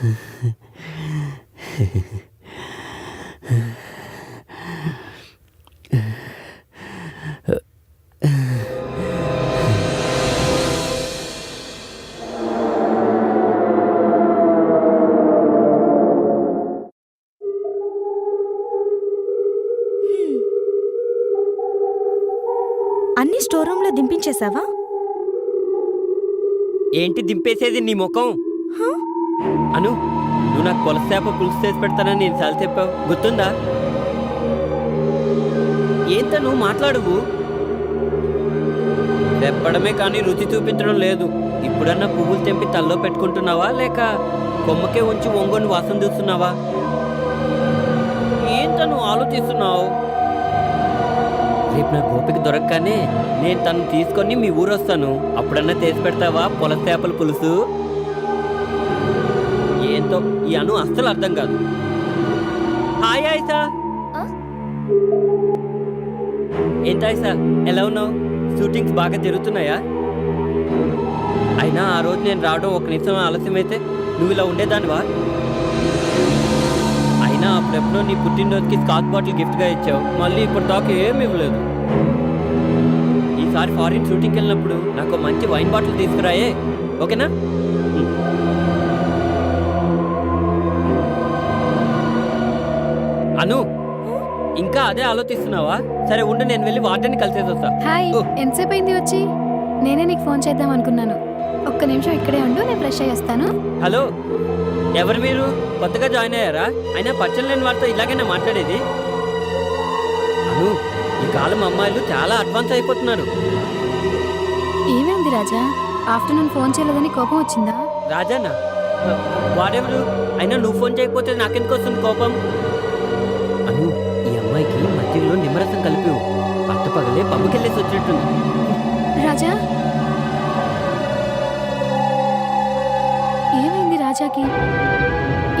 అన్ని store room లో దింపించేశావా? ఏంటి దింపేసేది నీ ముఖం? అను, నువ్వు నాకు కొలసేప పులుసు చేసి పెడతానని నేను చాలా చెప్పావు, గుర్తుందా? ఏంట నువ్వు మాట్లాడువు? చెప్పడమే కానీ రుచి చూపించడం లేదు. ఇప్పుడన్నా పువ్వులు తెంపి తల్లో పెట్టుకుంటున్నావా, లేక కొమ్మకే ఉంచి ఒంగొని వాసన చూస్తున్నావా? ఏంట నువ్వు ఆలోచిస్తున్నావు? రేపు నా గోపిక దొరకగానే నేను తను తీసుకొని మీ ఊరు వస్తాను. అప్పుడన్నా చేసి పెడతావా పొలసేపల పులుసు? ఏంటో ఈ అను అస్సలు అర్థం కాదు. హాయ్ ఆయిషా. ఏంటి ఆయిషా, ఎలా ఉన్నావు? షూటింగ్స్ బాగా జరుగుతున్నాయా? అయినా ఆ రోజు నేను రావడం ఒక నిమిషం ఆలస్యమైతే నువ్వు ఇలా ఉండేదానివా? అయినా అప్పుడెప్పుడో నీ పుట్టినరోజుకి స్కాచ్ బాటిల్ గిఫ్ట్గా ఇచ్చావు, మళ్ళీ ఇప్పుడు దాకా ఏమి ఇవ్వలేదు. ఈసారి ఫారిన్ షూటింగ్కి వెళ్ళినప్పుడు నాకు మంచి వైన్ బాటిల్ తీసుకురాయే, ఓకేనా? అను, ఇంకా అదే ఆలోచిస్తున్నావా? సరే ఉండు, నేను వెళ్ళి వాటర్ని కలిసేసి వస్తా. హాయ్, ఎంతసేపు అయింది వచ్చి? నేనే నీకు ఫోన్ చేద్దాం అనుకున్నాను. ఒక్క నిమిషం ఇక్కడే ఉండు, నేను ఫ్రెష్ అయ్యి వస్తాను. హలో, ఎవరు మీరు? కొత్తగా జాయిన్ అయ్యారా? అయినా పరిచయం లేని వారితో ఇలాగైనా మాట్లాడేది? అను, ఈ కాలం అమ్మాయిలు చాలా అడ్వాన్స్ అయిపోతున్నారు. ఏమైంది రాజా? ఆఫ్టర్నూన్ ఫోన్ చేయలేదని కోపం వచ్చిందా? రాజానా? వాడెవరు? అయినా నువ్వు ఫోన్ చేయకపోతే నాకెందుకు వస్తుంది కోపం? అను, ఈ అమ్మాయికి మధ్యలో నిమ్మరసం కలిపి పట్టపగలే పబ్బుకెళ్ళేసి వచ్చినట్టుంది. రాజా, ఏమైంది రాజాకి?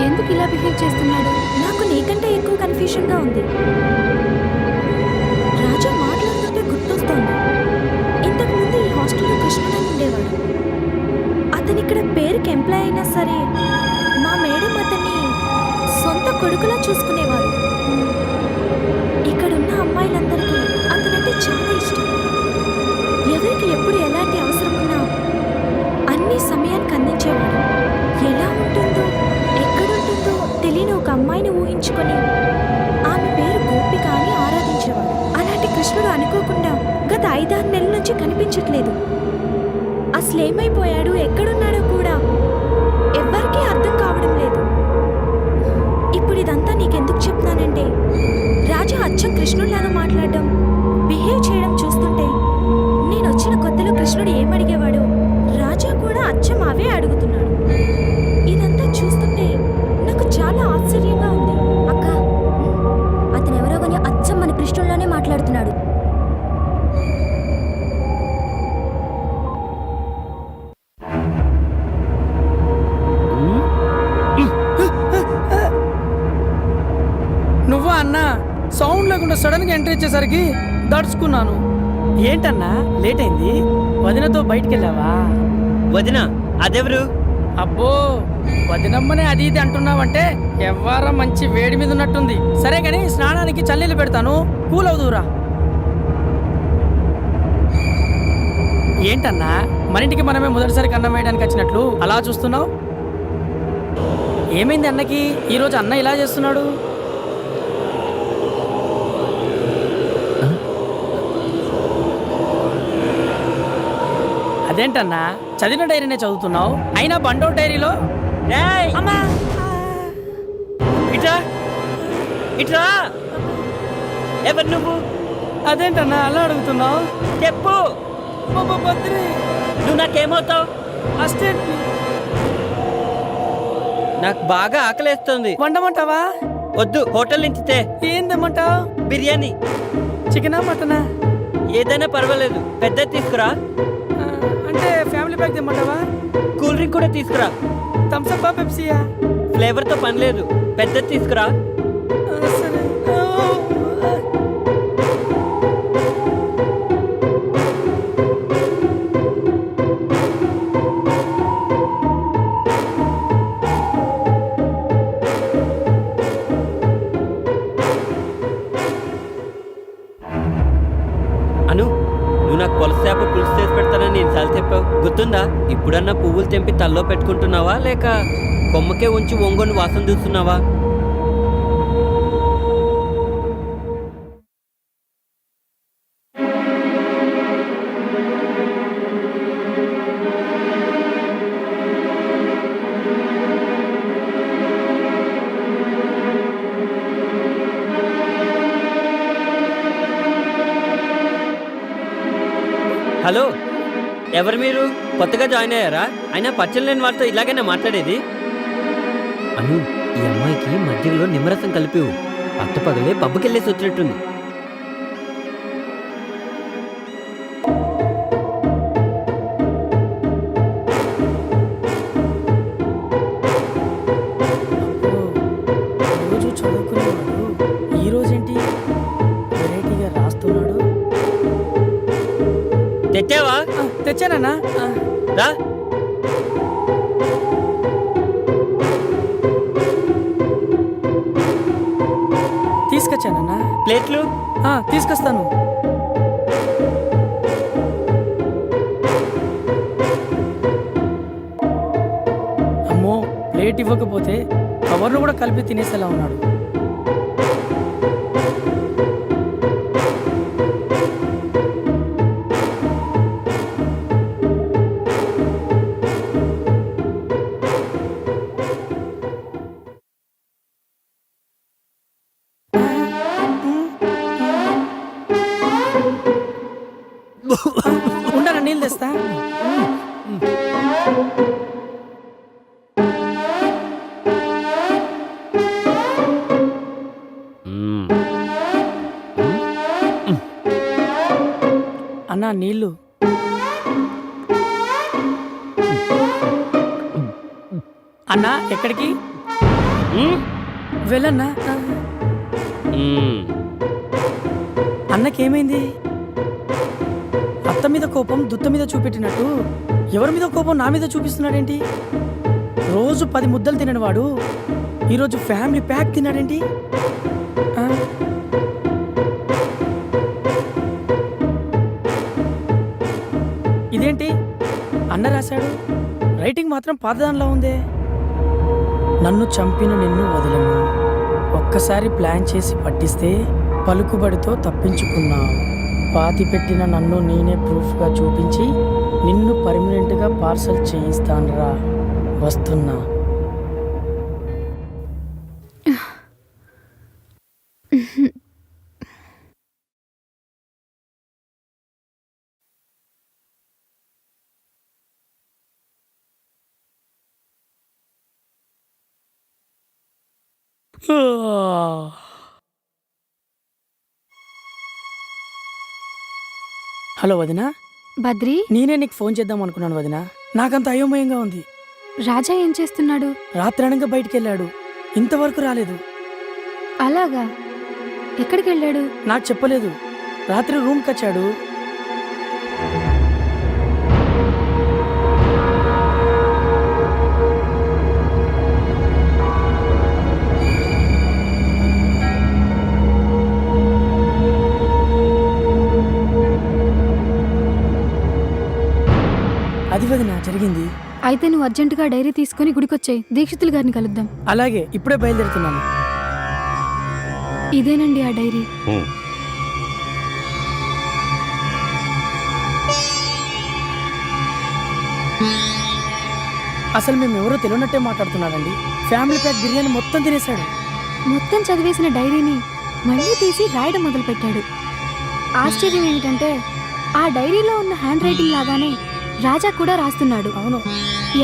ఎందుకు ఇలా బిహేవ్ చేస్తున్నాడు? నాకు నీకంటే ఎక్కువ కన్ఫ్యూషన్గా ఉంది. రాజా మాట్లాడుతుంటే గుర్తొస్తోంది, ఇంతకు ముందు ఈ హాస్టల్లో కృష్ణుడు ఉండేవాడు. అతని ఇక్కడ పేరుకి ఎంప్లాయ్ అయినా సరే మా మేడం అతన్ని సొంత కొడుకులా చూసుకునేవారు. ఇక్కడున్న అమ్మాయిలందరికీ అతనంటే చాలా ఇష్టం. ఎవరికి ఎప్పుడు ఎలాంటి అవసరం ఉన్నా అన్ని సమయానికి అందించేవాడు. ఎలా ఉంటుందో ఎక్కడుంటుందో తెలియని ఒక అమ్మాయిని ఊహించుకొని ఆమె పేరు గోపిక అని ఆరాధించేవాడు. అలాంటి కృష్ణుడు అనుకోకుండా గత 5-6 నెలల నుంచి కనిపించట్లేదు. అసలేమైపోయాడు, ఎక్కడున్నాడో కూడా ఎవ్వరికీ అర్థం కావడం లేదు. ఇప్పుడు ఇదంతా నీకెందుకు చెప్తున్నానంటే, రాజా అచ్చం కృష్ణుడిలాగా మాట్లాడడం, బిహేవ్ చేయడం చూస్తుంటే నేను వచ్చిన కొత్తలో కృష్ణుడు ఏమడిగేవాడో రాజా కూడా అచ్చం అవే అడుగుతున్నాడు. ఇదంతా చూస్తుంటే నాకు చాలా ఆశ్చర్యంగా ఉంది. అక్క, అతను ఎవరో కానీ అచ్చం మన కృష్ణుడిలోనే మాట్లాడుతున్నాడు. నువ్వా అన్నా? సౌండ్ లేకుండా సడన్ గా ఎంట్రీ ఇచ్చేసరికి దడుచుకున్నాను. ఏంటన్నా లేట్ అయింది? వదినతో బయటికి వెళ్ళావా? వదిన? అదెవరు? అబ్బో, వదినమ్మనే అది ఇది అంటున్నావంటే ఎవ్వరా మంచి వేడి మీద ఉన్నట్టుంది. సరే గాని స్నానానికి చన్నీళ్ళు పెడతాను, కూల్ అవుదురా. ఏంటన్నా మన ఇంటికి మనమే మొదటిసారి కన్నం వేయడానికి వచ్చినట్లు అలా చూస్తున్నావు? ఏమైంది అన్నకి ఈరోజు? అన్న ఇలా చేస్తున్నాడు. అదేంటన్నా చదివిన డైరీనే చదువుతున్నావు, అయినా బండో డైరీలో అమ్మా ఇట్రా ఇట్రా. ఎవరు నువ్వు? అదేంటన్నా అలా అడుగుతున్నావు? చెప్పు. బద్రి, నువ్వు నాకేమవుతావు? అసిస్టెంట్. నాకు బాగా ఆకలేస్తుంది. వండమంటావా? వద్దు, హోటల్ నుంచి తే. ఏం తెమ్మంటావు? బిర్యానీ. చికెనా మటనా? ఏదైనా పర్వాలేదు, పెద్ద తీసుకురా. అంటే ఫ్యామిలీ ప్యాక్ తెమ్మంటావా? కూల్ డ్రింక్ కూడా తీసుకురా. థమ్స్అప్ పెప్సీయా? ఫ్లేవర్తో పని లేదు, పెద్ద తీసుకురా. సరే. ఎప్పుడన్నా పువ్వులు తెంపి తల్లో పెట్టుకుంటున్నావా లేక కొమ్మకే ఉంచి ఒంగొని వాసన చూస్తున్నావా? హలో, ఎవరు మీరు? కొత్తగా జాయిన్ అయ్యారా? అయినా పరిచయం లేని వాళ్ళతో ఇలాగైనా మాట్లాడేది? అను, ఈ అమ్మాయికి మధ్యలో నిమ్మరసం కలిపివు. పట్టపగలే పబ్బుకెళ్ళేసి వచ్చినట్టుంది. రోజు చదువుకునేవాడు ఈ రోజేంటి వెరైటీగా రాస్తున్నాడు? తెచ్చావా? తెచ్చానన్నా. రా. తీసుకొచ్చానన్నా. ప్లేట్లు తీసుకొస్తాను. అమ్మో, ప్లేట్ ఇవ్వకపోతే కవర్లు కూడా కలిపి తినేసేలా ఉన్నాడు. ఉండరా, నీళ్ళు తెస్తా. అన్నా నీళ్ళు. అన్నా ఎక్కడికి వెళ్ళన్నా? అన్నకేమైంది? అత్త మీద కోపం దుత్త మీద చూపెట్టినట్టు ఎవరి మీద కోపం నా మీద చూపిస్తున్నాడేంటి? రోజు 10 ముద్దలు తిననివాడు ఈరోజు ఫ్యామిలీ ప్యాక్ తిన్నాడేంటి? ఇదేంటి అన్న రాశాడు, రైటింగ్ మాత్రం పాతదానిలా ఉందే. నన్ను చంపిన నిన్ను వదలను, ఒక్కసారి ప్లాన్ చేసి పట్టిస్తే పలుకుబడితో తప్పించుకున్నావు. పాతి పెట్టిన నన్ను నేనే ప్రూఫ్గా చూపించి నిన్ను పర్మనెంట్గా పార్సల్ చేయిస్తానురా, వస్తున్నా. హలో వదినా. బద్రి, నేనే నీకు ఫోన్ చేద్దాం అనుకున్నాను వదినా. నాకంత అయోమయంగా ఉంది. రాజా ఏం చేస్తున్నాడు? రాత్రి అనగా బయటికి వెళ్ళాడు, ఇంతవరకు రాలేదు. అలాగా? ఎక్కడికి వెళ్ళాడు? నాకు చెప్పలేదు. రాత్రి రూమ్కి వచ్చాడు. అది వదినా జరిగింది. అయితే నువ్వు అర్జెంటుగా డైరీ తీసుకుని గుడికొచ్చాయి, దీక్షితులు గారిని కలుద్దాం. అలాగే, ఇప్పుడే బయలుదేరుతున్నాను. ఇదేనండి ఆ డైరీ. అసలు మేము ఎవరో తెలియనట్టే మాట్లాడుతున్నాడండి. ఫ్యామిలీ ప్యాక్ బిర్యానీ మొత్తం తినేశాడు. మొత్తం చదివేసిన డైరీని మళ్ళీ తీసి రాయడం మొదలుపెట్టాడు. ఆశ్చర్యం ఏమిటంటే ఆ డైరీలో ఉన్న హ్యాండ్ రైటింగ్ లాగానే రాజా కూడా రాస్తున్నాడు. అవును,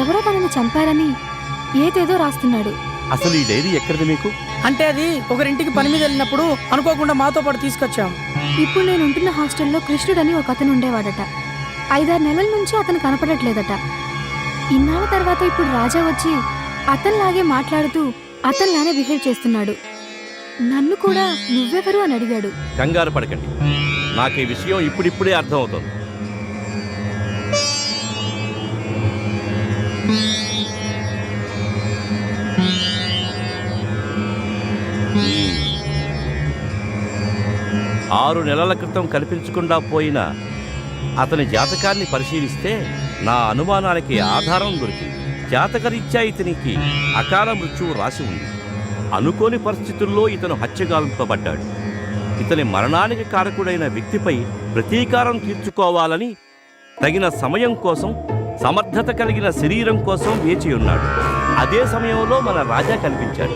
ఎవరో తనని చంపారని ఏదేదో రాస్తున్నాడు. అసలు ఈ డైరీ ఎక్కడిది మీకు? అంటే అది ఒకరింటికి పని మీద వెళ్ళినప్పుడు అనుకోకుండా మాతో పాటు తీసుకొచ్చాం. ఇప్పుడు నేను ఉంటున్న హాస్టల్లో కృష్ణుడని ఒక అతను ఉండేవాడట. 5-6 నెలల నుంచి అతను కనపడట్లేదట. ఇన్నాళ్ళ తర్వాత ఇప్పుడు రాజా వచ్చి అతనిలాగే మాట్లాడుతూ అతనిలానే బిహేవ్ చేస్తున్నాడు. నన్ను కూడా నువ్వెవరు అని అడిగాడు. కంగారు పడకండి, నాకు ఈ విషయం ఇప్పుడిప్పుడే అర్థమవుతుంది. ఆరు నెలల క్రితం కనిపించకుండా పోయిన అతని జాతకాన్ని పరిశీలిస్తే నా అనుమానానికి ఆధారం దొరికింది. జాతకరీత్యా ఇతనికి అకాల మృత్యువు రాసి ఉంది. అనుకోని పరిస్థితుల్లో ఇతను హత్యగావింపబడ్డాడు. ఇతని మరణానికి కారకుడైన వ్యక్తిపై ప్రతీకారం తీర్చుకోవాలని తగిన సమయం కోసం, సమర్థత కలిగిన శరీరం కోసం వేచి ఉన్నాడు. అదే సమయంలో మన రాజా కనిపించాడు.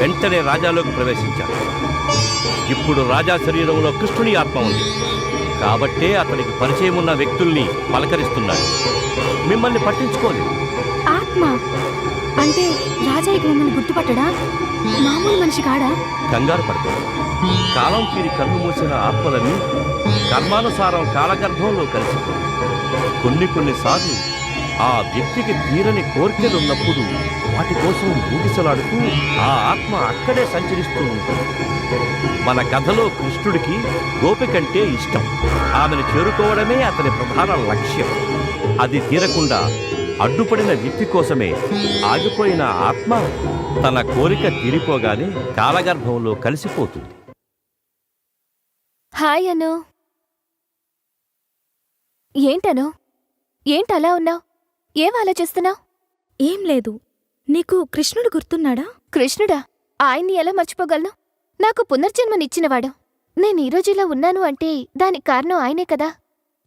వెంటనే రాజాలోకి ప్రవేశించాడు. ఇప్పుడు రాజా శరీరంలో కృష్ణుని ఆత్మ ఉంది కాబట్టే అతనికి పరిచయం ఉన్న వ్యక్తుల్ని పలకరిస్తున్నాడు. మిమ్మల్ని పట్టించుకోలేదు. ఆత్మ అంటే రాజా ఇక మమ్మల్ని గుర్తుపట్టడా? మామూలు మనిషి కాడా? కంగారు పడతాడు. కాలం తీరి కన్ను మూసిన ఆత్మలన్నీ కర్మానుసారం కాలగర్భంలో కలిసిపోయి కొన్నిసార్లు ఆ వ్యక్తికి తీరని కోరికలున్నప్పుడు వాటి కోసం ఊగిసలాడుతూ ఆ ఆత్మ అక్కడే సంచరిస్తూ ఉంటుంది. మన కథలో కృష్ణుడికి గోపి కంటే ఇష్టం. ఆమెను చేరుకోవడమే అతని ప్రధాన లక్ష్యం. అది తీరకుండా అడ్డుపడిన వ్యక్తి కోసమే ఆగిపోయిన ఆత్మ తన కోరిక తీరిపోగానే కాలగర్భంలో కలిసిపోతుంది. హాయ్ అను. ఏంటను? ఏంటలా ఉన్నావు? ఏం ఆలోచిస్తున్నావు? ఏం లేదు. నీకు కృష్ణుడు గుర్తున్నాడా? కృష్ణుడా? ఆయన్ని ఎలా మర్చిపోగలను? నాకు పునర్జన్మనిచ్చినవాడు. నేను ఈరోజు ఇలా ఉన్నాను అంటే దానికి కారణం ఆయనే కదా.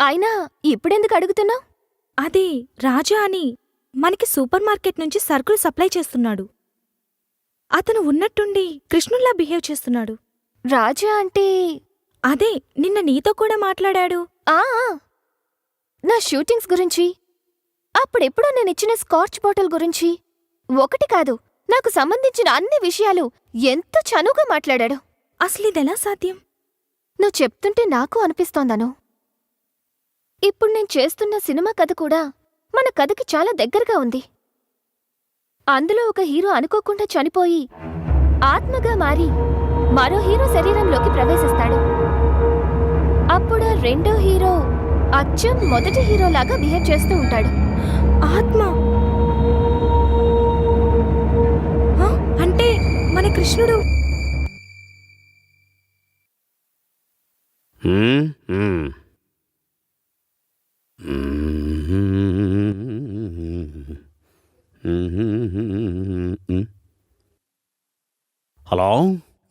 అయినా ఇప్పుడెందుకు అడుగుతున్నావు? అది రాజా అని మనకి సూపర్ మార్కెట్ నుంచి సరుకులు సప్లై చేస్తున్నాడు. అతను ఉన్నట్టుండి కృష్ణుల్లా బిహేవ్ చేస్తున్నాడు. రాజా అంటే అదే నిన్న నీతో కూడా మాట్లాడాడు. ఆ నా షూటింగ్స్ గురించి, అప్పుడెప్పుడో నేనిచ్చిన స్కాచ్ బాటిల్ గురించి, ఒకటి కాదు నాకు సంబంధించిన అన్ని విషయాలు ఎంత చనువుగా మాట్లాడాడు. అసలిదెలా సాధ్యం? నువ్వు చెప్తుంటే నాకు అనిపిస్తోందను. ఇప్పుడు నేను చేస్తున్న సినిమా కథ కూడా మన కథకి చాలా దగ్గరగా ఉంది. అందులో ఒక హీరో అనుకోకుండా చనిపోయి ఆత్మగా మారి మరో హీరో శరీరంలోకి ప్రవేశిస్తాడు. అప్పుడు రెండో హీరో అచ్చం మొదటి హీరోలాగా బిహేవ్ చేస్తూ ఉంటాడు. ఆత్మ అంటే మన కృష్ణుడు. హలో,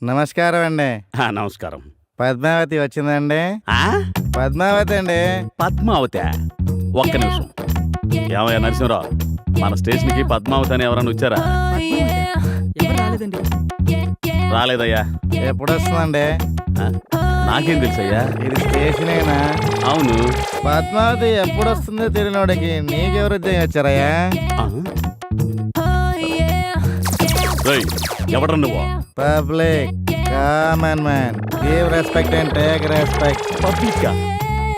నమస్కారం అండి. నమస్కారం. పద్మావతి వచ్చిందండి? పద్మావతి అండి. పద్మావతి? ఒక్క నిమిషం. ఏమయ్యా నరసింహరావు, మన స్టేషన్కి పద్మావతి అని ఎవరైనా వచ్చారా? ఎవరు రాలేదండి. రాలేదయ్యా. ఎప్పుడు వస్తుందండి? నాకేం తెలుసయ్యా. ఇది స్టేషనేనా? అవును. పద్మావతి ఎప్పుడు వస్తుందో తెలియనోడికి నీకెవరు ఉద్యోగం వచ్చారయ్యా? ఎవడ్రా నువ్వు? Public common man. Give respect and take respect. Public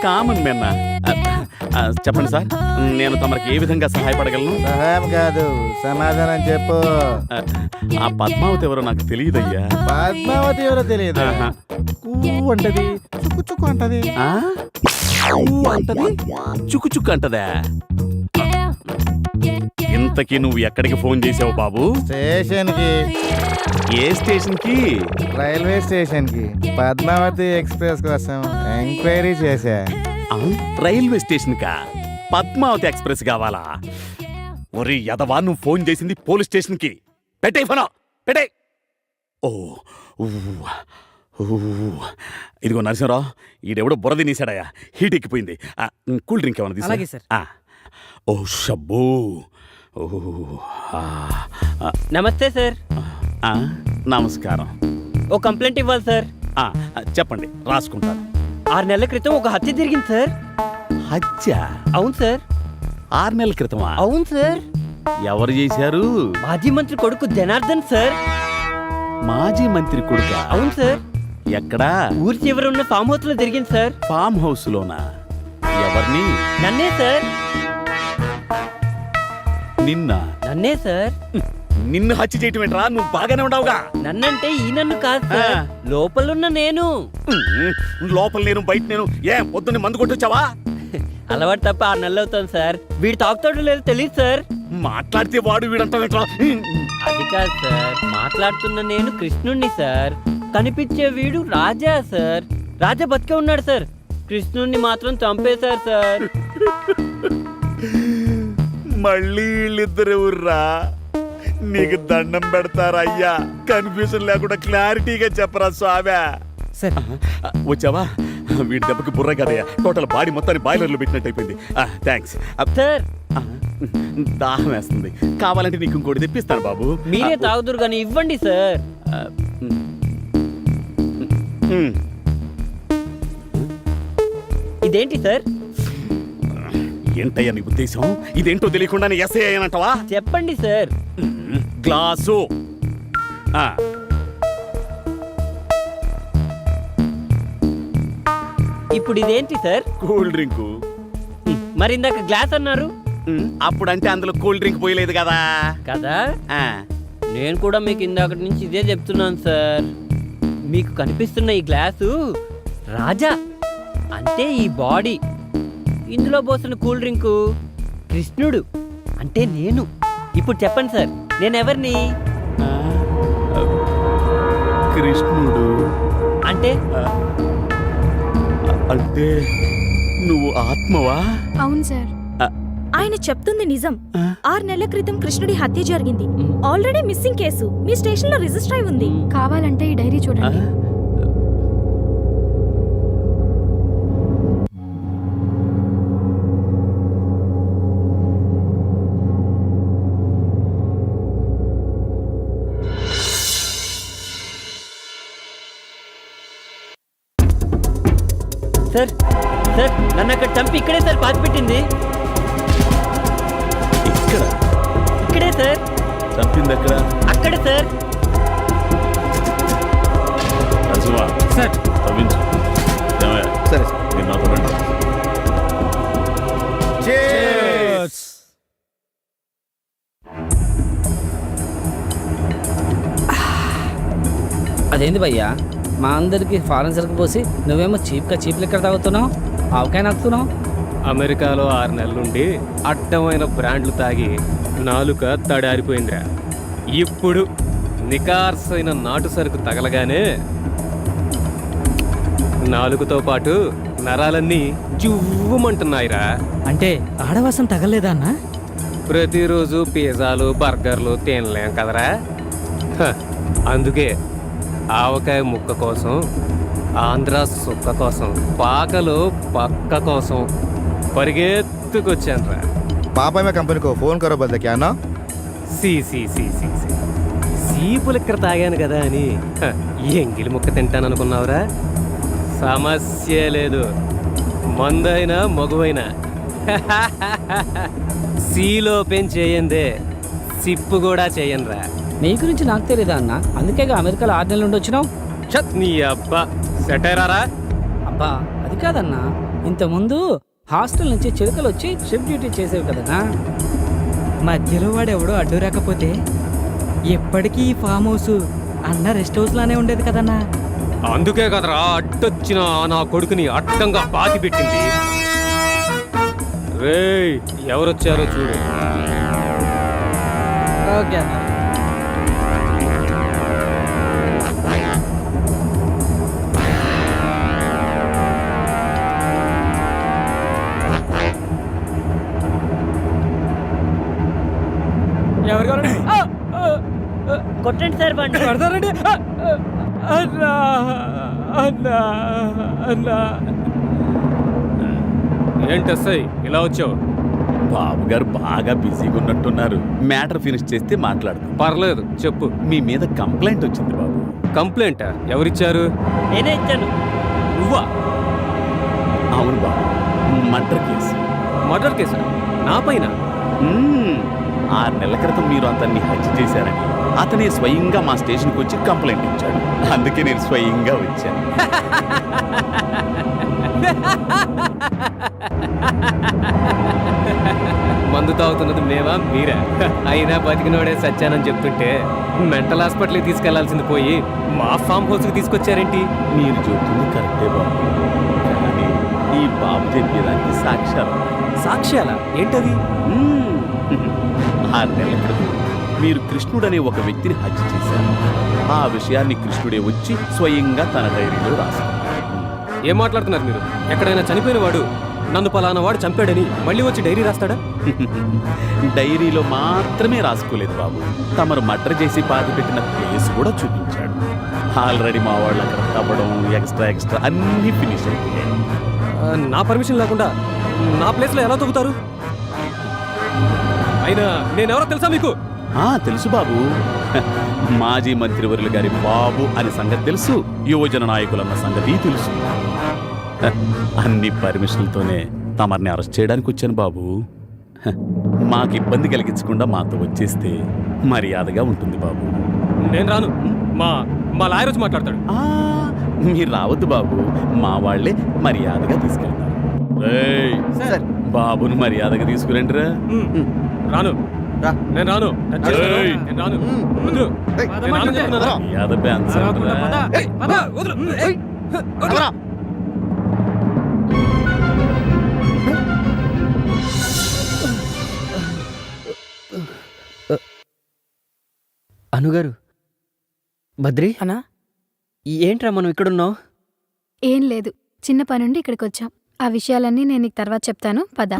common మెన్నా? చెప్పండి సార్, నేను తమరికి ఏ విధంగా సహాయపడగలను? సహాయం కాదు, సమాధానం చెప్పు. ఆ పద్మావతి ఎవరో నాకు తెలియదయ్యా. పద్మావతి ఎవరో తెలియదు. అంటది, చుక్కు చుక్కు అంటది. అంటది, చుక్కు చుక్కు అంటదా? ఇంతకీ నువ్వు ఎక్కడికి ఫోన్ చేసావు బాబు? స్టేషన్ కి. ఏ స్టేషన్ కి? రైల్వే స్టేషన్ కి. పద్మావతి ఎక్స్ప్రెస్ కోసం ఎంక్వైరీ చేశా. రైల్వే స్టేషన్ కా? పద్మావతి ఎక్స్ప్రెస్ కావాలా? ఒరి యదవా, నువ్వు ఫోన్ చేసింది పోలీస్ స్టేషన్ కి. పెట్టే ఫోన్, పెట్టే. ఓ ఇదిగో నరసింహరావు, ఈడెవడో బురద నీసాడయా. హీట్ ఎక్కిపోయింది. కూల్ డ్రింక్ ఏమన్నా అలాగే సార్. ఓ షబ్బో. నమస్తే సార్. నమస్కారం. ఓ కంప్లైంట్ ఇవ్వాలి సార్. చెప్పండి, రాసుకుంటాను. 6 నెలల క్రితం ఒక హత్య జరిగింది సార్. హత్య? అవును సార్. 6 నెలల క్రితమా? అవును సార్. ఎవరు చేశారు? మాజీ మంత్రి కొడుకు జనార్దన్ సార్. మాజీ మంత్రి కొడుకా? అవును సార్. ఎక్కడా? ఊరి చివర ఉన్న ఫామ్ హౌస్ లో జరిగింది సార్. ఫామ్ హౌస్ లోనా? ఎవరిని? నన్నే సార్. నన్నే సార్. నిన్ను హత్య చేయటం ఏంట్రా? నువ్వు బాగానే ఉండవుగా. నన్నంటే ఈ నన్ను కాదు సార్, లోపలున్న నేను. లోపల నేను, బయట నేను. పొద్దున్నే మందు కొట్టొచ్చావా? అలవాటు తప్ప 6 నెలలు అవుతాను సార్. వీడు తాగుతాడో లేదో తెలియదు సార్. మాట్లాడితే వాడు వీడంటావేంట్రా? అది కాదు సార్, మాట్లాడుతున్న నేను కృష్ణుణ్ణి సార్. కనిపించే వీడు రాజా సార్. రాజా బతికే ఉన్నాడు సార్. కృష్ణుణ్ణి మాత్రం చంపేశారు సార్. మళ్ళీ వీళ్ళిద్దరెవర్రా? నీకు దండం పెడతారయ్యా, కన్ఫ్యూజన్ లేకుండా క్లారిటీగా చెప్పరా స్వామి. సార్ వచ్చావా? వీడి దెబ్బకి బుర్ర కదయ్యా, టోటల్ బాడీ మొత్తాన్ని బాయిలర్లో పెట్టినట్టు అయిపోయింది. థ్యాంక్స్ సార్ దాహం వేస్తుంది, కావాలంటే నీకు ఇంకోటి తెప్పిస్తాను బాబు. మీరే తాగుదురు కానీ ఇవ్వండి సార్. ఇదేంటి సార్? ఏంటయ్యా నీ ఉద్దేశం? ఇదేంటో తెలియకుండా ఎస్ఐ అయ్యానంటావా? చెప్పండి సార్. గ్లాసు. ఇప్పుడు ఇదేంటి సార్? Cool drink. మరి ఇందాక గ్లాస్ అన్నారు అప్పుడంటే అందులో కూల్ డ్రింక్ పోయలేదు కదా. కదా. నేను కూడా మీకు ఇందాకటి నుంచి ఇదే చెప్తున్నాను సార్. మీకు కనిపిస్తున్న ఈ గ్లాసు రాజా అంటే ఈ బాడీ, ఇందులో పోసిన కూల్ డ్రింకు కృష్ణుడు అంటే నేను. ఇప్పుడు చెప్పండి సార్, నేను ఎవరిని? కృష్ణుడు అంటే అంటే నువ్వు ఆత్మవా? అవును సార్. ఆయన చెప్తుంది నిజం. 6 నెలల క్రితం కృష్ణుడి హత్య జరిగింది. ఆల్రెడీ మిస్సింగ్ కేసు మీ స్టేషన్ లో రిజిస్టర్ అయి ఉంది. కావాలంటే ఈ డైరీ చూడండి. సార్ సార్ నన్ను అక్కడ చంపి ఇక్కడే సార్ పాతి పెట్టింది. ఇక్కడ ఇక్కడే సార్. చంపింది ఎక్కడ? అక్కడే సార్. నరసింహ సార్ తవ్వించు. ఏమయ్య? సరే మీరు నాతో రండి. అదేంది భయ్యా, మా అందరికి ఫారెన్ సరుకు పోసి నువ్వేమో చీప్ లెక్క తాగుతున్నావు, ఆవకాయ నాకుతున్నావు. అమెరికాలో 6 నెలల నుండి అడ్డమైన బ్రాండ్లు తాగి నాలుక తడారిపోయిందిరా. ఇప్పుడు నికార్సైన నాటు సరుకు తగలగానే నాలుగుతో పాటు నరాలన్నీ జువ్వుమంటున్నాయిరా. అంటే ఆడవాసం తగలేదా అన్న? ప్రతిరోజు పిజ్జాలు బర్గర్లు తినలేం కదరా. అందుకే ఆవకాయ ముక్క కోసం, ఆంధ్ర సుక్క కోసం, పాకలు పక్క కోసం పరిగెత్తుకొచ్చానురా. पापा मैं कंपनी को फोन करो बोलते क्या ना? సీపులు ఇక్కడ తాగాను కదా అని ఎంగిలి ముక్క తింటాననుకున్నావురా? సమస్య లేదు. మందైనా మగువైనా సీలో పెన్ చేయందే సిప్పు కూడా చేయనురా. నీ గురించి నాకు తెలియదా అన్న? అందుకేగా అమెరికాలో 6 నెలల నుండి వచ్చినావు. చత్ నీ అబ్బా సెటైరారా? అబ్బా అది కాదన్నా, ఇంతకుముందు హాస్టల్ నుంచి చిలుకలు వచ్చి షిఫ్ట్ డ్యూటీ చేసేవి కదనా. మధ్యలో వాడెవడో అడ్డు రాకపోతే ఎప్పటికీ ఈ ఫామ్ హౌస్ అన్న రెస్ట్ హౌస్ లానే ఉండేది కదన్నా. అందుకే కదరా అడ్డొచ్చిన నా కొడుకుని అడ్డంగా పాతి పెట్టింది. రేయ్ ఎవరొచ్చారో చూడు. ఓకే అన్న. ఎవరు కావాలండి? కొట్టండి సార్ బండి. పడతారండి. అన్నా అన్నా అన్నా. ఏంటస్సై ఇలా వచ్చావు? బాబు గారు బాగా బిజీగా ఉన్నట్టున్నారు. మ్యాటర్ ఫినిష్ చేస్తే మాట్లాడదాం. పర్లేదు చెప్పు. మీ మీద కంప్లైంట్ వచ్చింది బాబు. కంప్లైంటా? ఎవరిచ్చారు? నేనే ఇచ్చాను. నువ్వా? అవును బాబు, మర్డర్ కేసు. మర్డర్ కేసా? నా పైన? 6 నెలల క్రితం మీరు అతన్ని హత్య చేశారని అతనే స్వయంగా మా స్టేషన్కి వచ్చి కంప్లైంట్ ఇచ్చాడు. అందుకే నేను స్వయంగా వచ్చాను. మందు తాగుతున్నది మేమా మీరా? అయినా బతికినోడే సచ్చానని చెప్తుంటే మెంటల్ హాస్పిటల్కి తీసుకెళ్లాల్సింది పోయి మా ఫామ్ హౌస్కి తీసుకొచ్చారేంటి? మీరు చెబుతుంది కరెక్టే బాబు, కానీ ఈ బాబు చెప్పేదానికి సాక్ష్యాలు. సాక్ష్యాలా? ఏంటది? 6 నెలల క్రితం మీరు కృష్ణుడనే ఒక వ్యక్తిని హత్య చేశారు. ఆ విషయాన్ని కృష్ణుడే వచ్చి స్వయంగా తన డైరీలో రాశారు. ఏం మాట్లాడుతున్నారు మీరు? ఎక్కడైనా చనిపోయిన వాడు నన్ను పలానా వాడు చంపాడని మళ్ళీ వచ్చి డైరీ రాస్తాడా? డైరీలో మాత్రమే రాసుకోలేదు బాబు, తమరు మర్డర్ చేసి పాతి పెట్టిన ప్లేస్ కూడా చూపించాడు. ఆల్రెడీ మా వాళ్ళు అక్కడ తవ్వడం ఎక్స్ట్రా అన్నీ ఫినిష్ అయిపోయాయి. నా పర్మిషన్ లేకుండా నా ప్లేస్లో ఎలా తవ్వుతారు? అయినా నేనెవరో తెలుసా మీకు? తెలుసు బాబు, మాజీ మంత్రివర్యులు గారి బాబు అనే సంగతి తెలుసు, యువజన నాయకులన్న సంగతి తెలుసు. అన్ని పర్మిషన్లతోనే తమర్ని అరెస్ట్ చేయడానికి వచ్చాను బాబు. మాకు ఇబ్బంది కలిగించకుండా మాతో వచ్చేస్తే మర్యాదగా ఉంటుంది బాబు. నేను రాను. మా లాయర్ వచ్చి మాట్లాడతాడు. మీరు రావద్దు బాబు, మా వాళ్లే మర్యాదగా తీసుకెళ్తారు. బాబును మర్యాదగా తీసుకురండి రా. రాను. నేను రాను. నేను రాను. వదులు. నేను రాను చెప్తున్నాను. మర్యాద బ్యాన్స్ అనుగారు, బద్రి అన్నా ఏంట్రా మనం ఇక్కడున్నావు? ఏం లేదు, చిన్న పనుండి ఇక్కడికి వచ్చాం. ఆ విషయాలన్నీ నేను నీకు తర్వాత చెప్తాను, పద.